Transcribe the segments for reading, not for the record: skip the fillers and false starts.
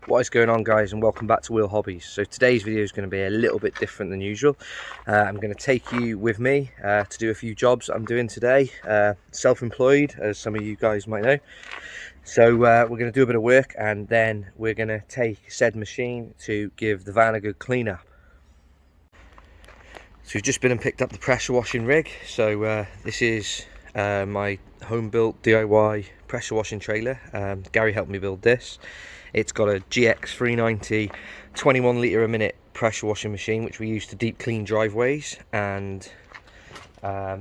What is going on, guys, and welcome back to Wheel Hobbies. So today's video is going to be a little bit different than usual. I'm going to take you with me to do a few jobs I'm doing today, self-employed, as some of you guys might know. So we're going to do a bit of work, and then we're going to take said machine to give the van a good clean up. So we've just been and picked up the pressure washing rig. So this is my home built DIY pressure washing trailer. Gary helped me build this. It's got a GX 390 21 litre a minute pressure washing machine, which we use to deep clean driveways and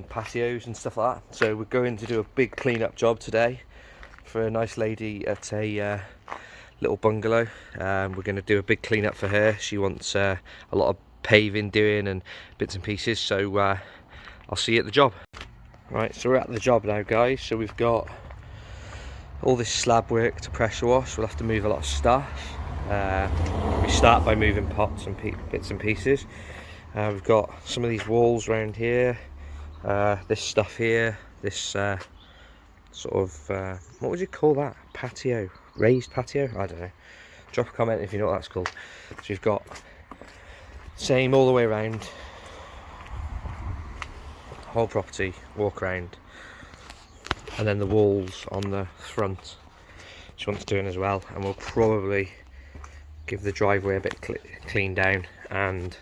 patios and stuff like that. So we're going to do a big clean up job today for a nice lady at a little bungalow. We're going to do a big clean up for her. She wants a lot of paving doing and bits and pieces, so I'll see you at the job. Right, so we're at the job now, guys. So we've got all this slab work to pressure wash. We'll have to move a lot of stuff. We start by moving pots and bits and pieces. We've got some of these walls around here, this stuff here, this sort of what would you call that, patio, raised patio, I don't know, drop a comment if you know what that's called. So we've got same all the way around whole property, walk around, and then the walls on the front she wants doing as well, and we'll probably give the driveway a bit clean down and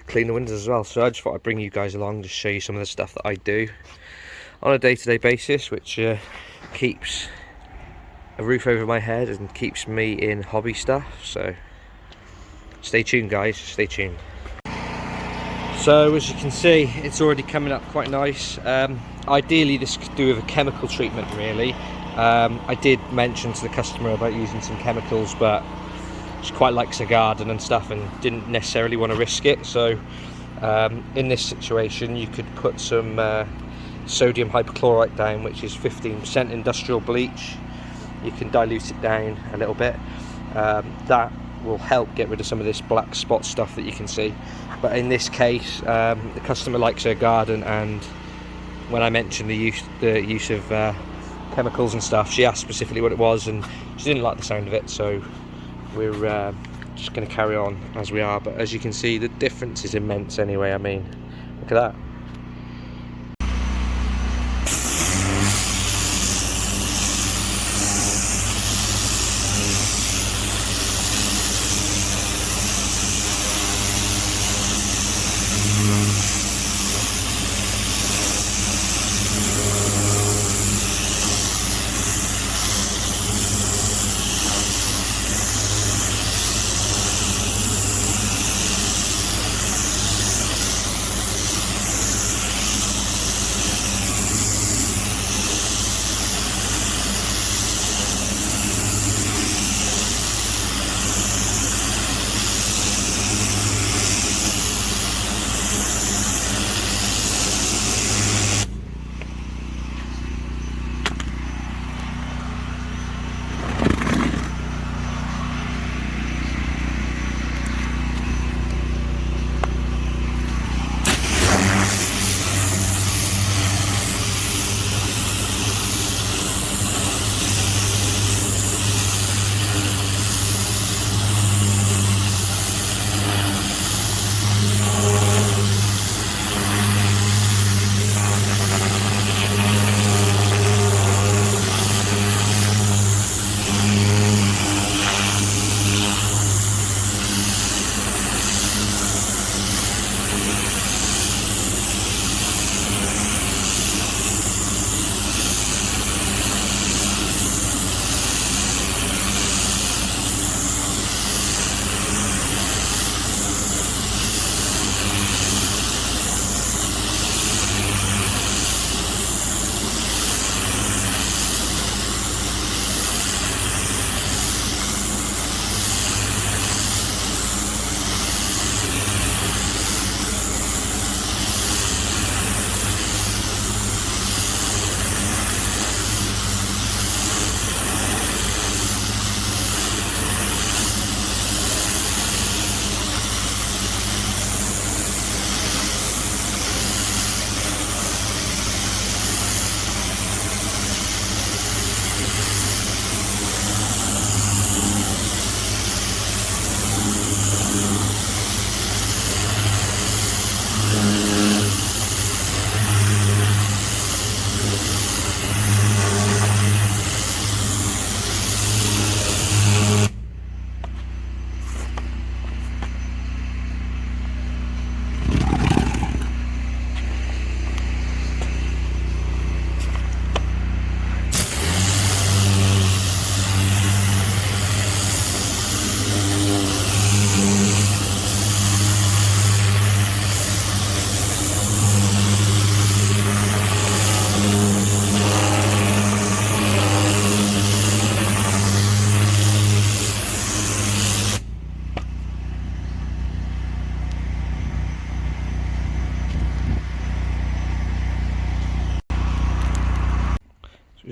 clean the windows as well. So I just thought I'd bring you guys along to show you some of the stuff that I do on a day-to-day basis, which keeps a roof over my head and keeps me in hobby stuff. So stay tuned, guys, stay tuned. So as you can see, it's already coming up quite nice. Ideally this could do with a chemical treatment, really. I did mention to the customer about using some chemicals, but she quite likes her garden and stuff and didn't necessarily want to risk it. So in this situation you could put some sodium hypochlorite down, which is 15% industrial bleach. You can dilute it down a little bit. That will help get rid of some of this black spot stuff that you can see. But in this case, the customer likes her garden, and when I mentioned the use of chemicals and stuff, she asked specifically what it was, and she didn't like the sound of it. So we're just going to carry on as we are. But as you can see, the difference is immense anyway. I mean, look at that.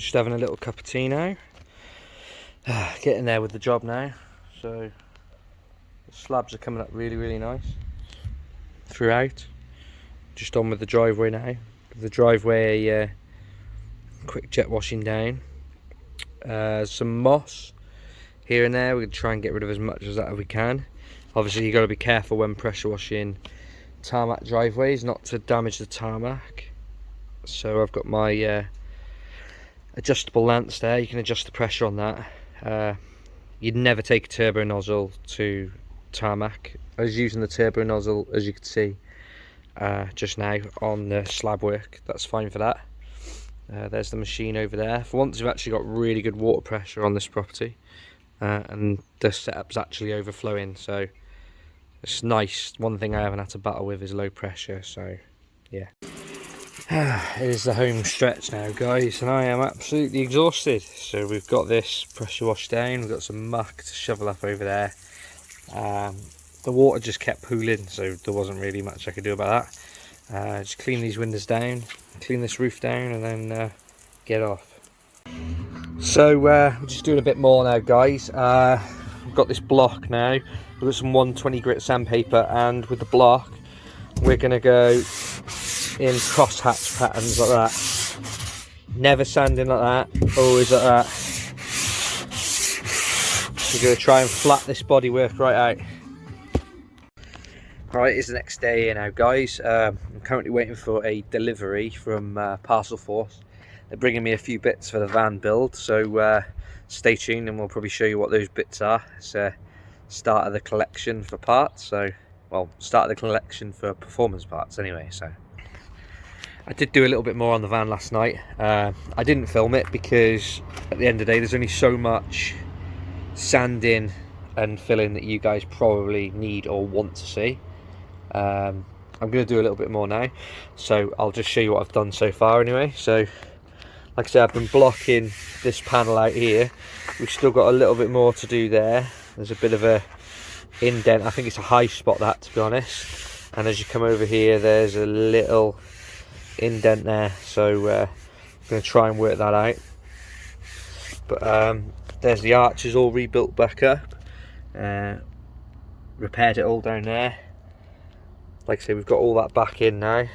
just having a little cup of tea now. Getting there with the job now. So the slabs are coming up really nice throughout. Just on with the driveway now. The driveway quick jet washing down. Some moss here and there. We're going to try and get rid of as much of that as we can. Obviously you've got to be careful when pressure washing tarmac driveways not to damage the tarmac. So I've got my adjustable lance there. You can adjust the pressure on that. You'd never take a turbo nozzle to tarmac. I was using the turbo nozzle, as you can see just now on the slab work. That's fine for that. There's the machine over there. For once, we've actually got really good water pressure on this property, and the setup's actually overflowing, so it's nice. One thing I haven't had to battle with is low pressure, so yeah. It is the home stretch now, guys, and I am absolutely exhausted. So we've got this pressure wash down, we've got some muck to shovel up over there. The water just kept pooling, so there wasn't really much I could do about that. Just clean these windows down, clean this roof down, and then get off. So we're just doing a bit more now, guys. We've got this block now. We've got some 120 grit sandpaper, and with the block we're going to go in crosshatch patterns like that. Never sanding like that, always like that. We're going to try and flat this bodywork right out. Alright, it's the next day here now, guys. I'm currently waiting for a delivery from Parcel Force. They're bringing me a few bits for the van build, so stay tuned and we'll probably show you what those bits are. It's start of the collection for parts, so, well, start of the collection for performance parts anyway. So I did do a little bit more on the van last night. I didn't film it because at the end of the day there's only so much sanding and filling that you guys probably need or want to see. I'm going to do a little bit more now, so I'll just show you what I've done so far anyway. So like I said, I've been blocking this panel out here. We've still got a little bit more to do there. There's a bit of a indent. I think it's a high spot, that, to be honest. And as you come over here, there's a little indent there, so I'm going to try and work that out. But there's the arches all rebuilt back up. Repaired it all down there. Like I say, we've got all that back in now.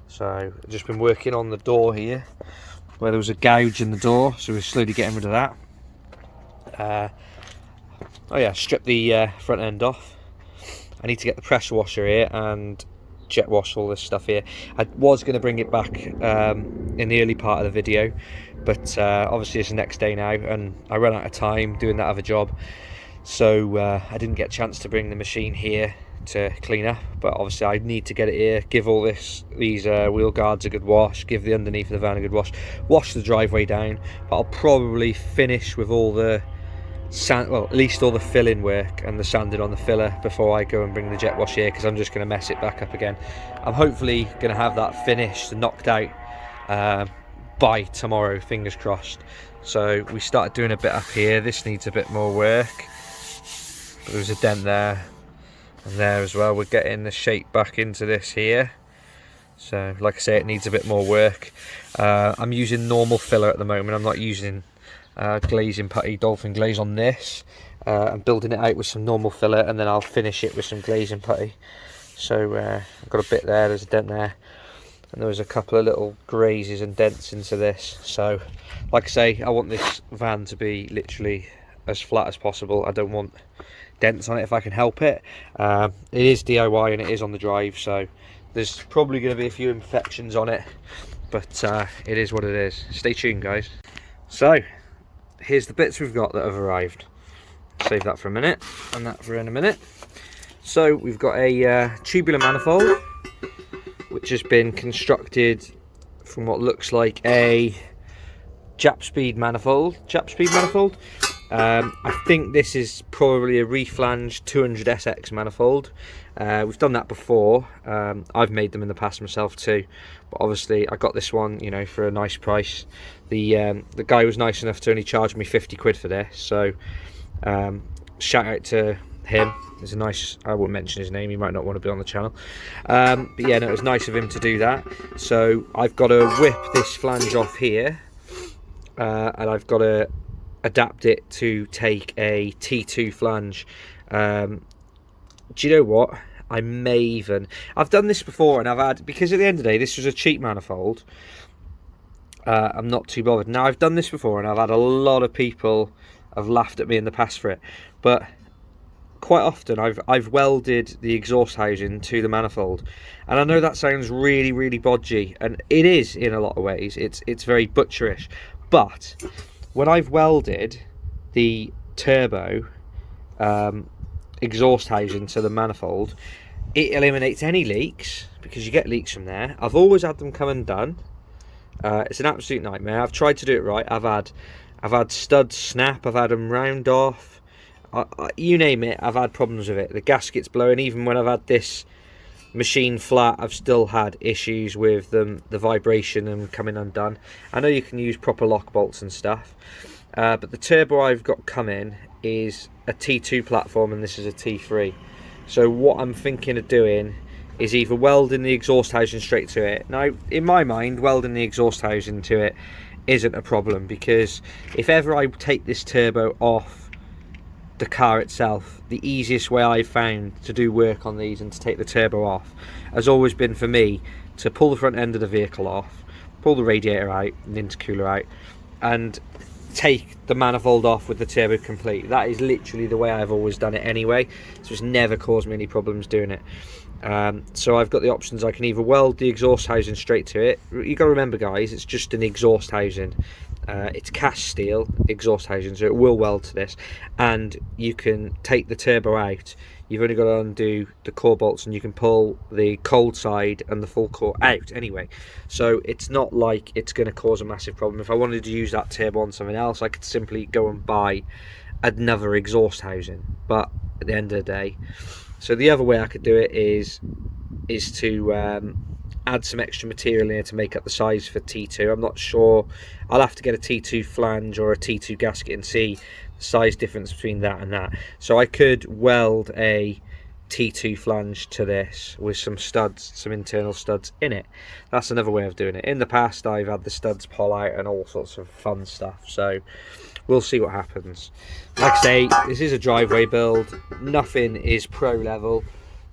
So I've just been working on the door here where there was a gouge in the door, so we're slowly getting rid of that. Oh yeah, strip the front end off. I need to get the pressure washer here and jet wash all this stuff here. I was going to bring it back in the early part of the video, but obviously it's the next day now and I ran out of time doing that other job, so I didn't get a chance to bring the machine here to clean up. But obviously I need to get it here, give all these wheel guards a good wash, give the underneath of the van a good wash the driveway down. But I'll probably finish with all the sand, well, at least all the filling work and the sanding on the filler before I go and bring the jet wash here, because I'm just going to mess it back up again. I'm hopefully going to have that finished and knocked out by tomorrow, fingers crossed. So we started doing a bit up here. This needs a bit more work, but there's a dent there and there as well. We're getting the shape back into this here, so like I say, it needs a bit more work. I'm using normal filler at the moment. I'm not using glazing putty, dolphin glaze on this. I'm building it out with some normal filler and then I'll finish it with some glazing putty. So I've got a bit there, there's a dent there, and there was a couple of little grazes and dents into this. So like I say, I want this van to be literally as flat as possible. I don't want dents on it if I can help it. It is DIY and it is on the drive, so there's probably going to be a few imperfections on it, but it is what it is. Stay tuned, guys. So here's the bits we've got that have arrived. Save that for a minute and that for in a minute. So we've got a tubular manifold which has been constructed from what looks like a Jap speed manifold. I think this is probably a reflange 200SX manifold. We've done that before. I've made them in the past myself too, but obviously I got this one, you know, for a nice price. The guy was nice enough to only charge me 50 quid for this, so shout out to him. There's a nice, I won't mention his name, he might not want to be on the channel, but yeah, no, it was nice of him to do that. So I've got to whip this flange off here and I've got to adapt it to take a T2 flange. Do you know what? I've done this before, and I've had, because at the end of the day, this was a cheap manifold. I'm not too bothered. Now, I've done this before, and I've had a lot of people have laughed at me in the past for it, but quite often I've welded the exhaust housing to the manifold, and I know that sounds really, really bodgy, and it is in a lot of ways. It's very butcherish, but when I've welded the turbo exhaust housing to the manifold, it eliminates any leaks, because you get leaks from there. I've always had them come undone. It's an absolute nightmare. I've tried to do it right. I've had studs snap. I've had them round off. You name it, I've had problems with it. The gasket's blowing. Even when I've had this machine flat, I've still had issues with them, the vibration and coming undone. I know you can use proper lock bolts and stuff, but the turbo I've got coming is a T2 platform, and this is a T3. So what I'm thinking of doing is either welding the exhaust housing straight to it. Now, in my mind, welding the exhaust housing to it isn't a problem, because if ever I take this turbo off the car itself, the easiest way I've found to do work on these and to take the turbo off has always been for me to pull the front end of the vehicle off, pull the radiator out and intercooler out, and take the manifold off with the turbo complete. That is literally the way I've always done it anyway, so it's never caused me any problems doing it. So I've got the options. I can either weld the exhaust housing straight to it. You got to remember, guys, it's just an exhaust housing. It's cast steel exhaust housing, so it will weld to this, and you can take the turbo out. You've only got to undo the core bolts, and you can pull the cold side and the full core out anyway, so it's not like it's going to cause a massive problem. If I wanted to use that turbo on something else, I could simply go and buy another exhaust housing. But at the end of the day, so the other way I could do it is to add some extra material in here to make up the size for T2. I'm not sure. I'll have to get a T2 flange or a T2 gasket and see the size difference between that and that. So I could weld a T2 flange to this with some studs, some internal studs in it. That's another way of doing it. In the past, I've had the studs pull out and all sorts of fun stuff, so we'll see what happens. Like I say, this is a driveway build. Nothing is pro level.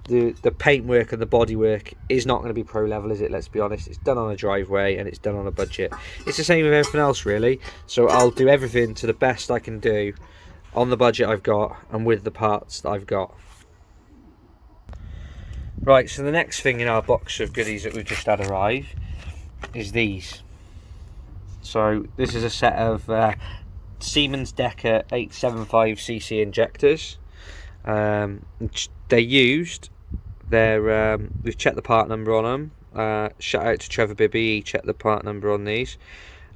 The paintwork and the bodywork is not going to be pro level, is it? Let's be honest. It's done on a driveway and it's done on a budget. It's the same with everything else, really. So I'll do everything to the best I can do on the budget I've got and with the parts that I've got. Right, so the next thing in our box of goodies that we've just had arrive is these. So this is a set of Siemens Decker 875cc injectors. They're used. We've checked the part number on them. Shout out to Trevor Bibby, he checked the part number on these,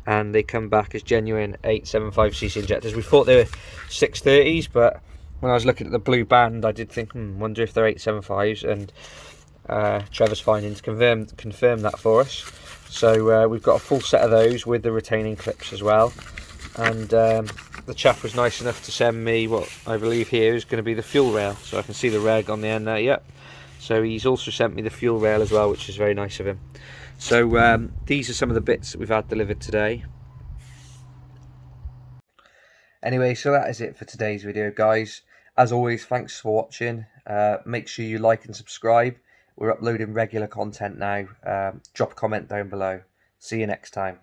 and they come back as genuine 875cc injectors. We thought they were 630s, but when I was looking at the blue band, I did think, wonder if they're 875s, and Trevor's findings confirm that for us. So we've got a full set of those with the retaining clips as well, and the chap was nice enough to send me what I believe here is going to be the fuel rail, so I can see the reg on the end there. Yep. So he's also sent me the fuel rail as well, which is very nice of him. So these are some of the bits that we've had delivered today. Anyway, so that is it for today's video, guys. As always, thanks for watching. Make sure you like and subscribe. We're uploading regular content now. Drop a comment down below. See you next time.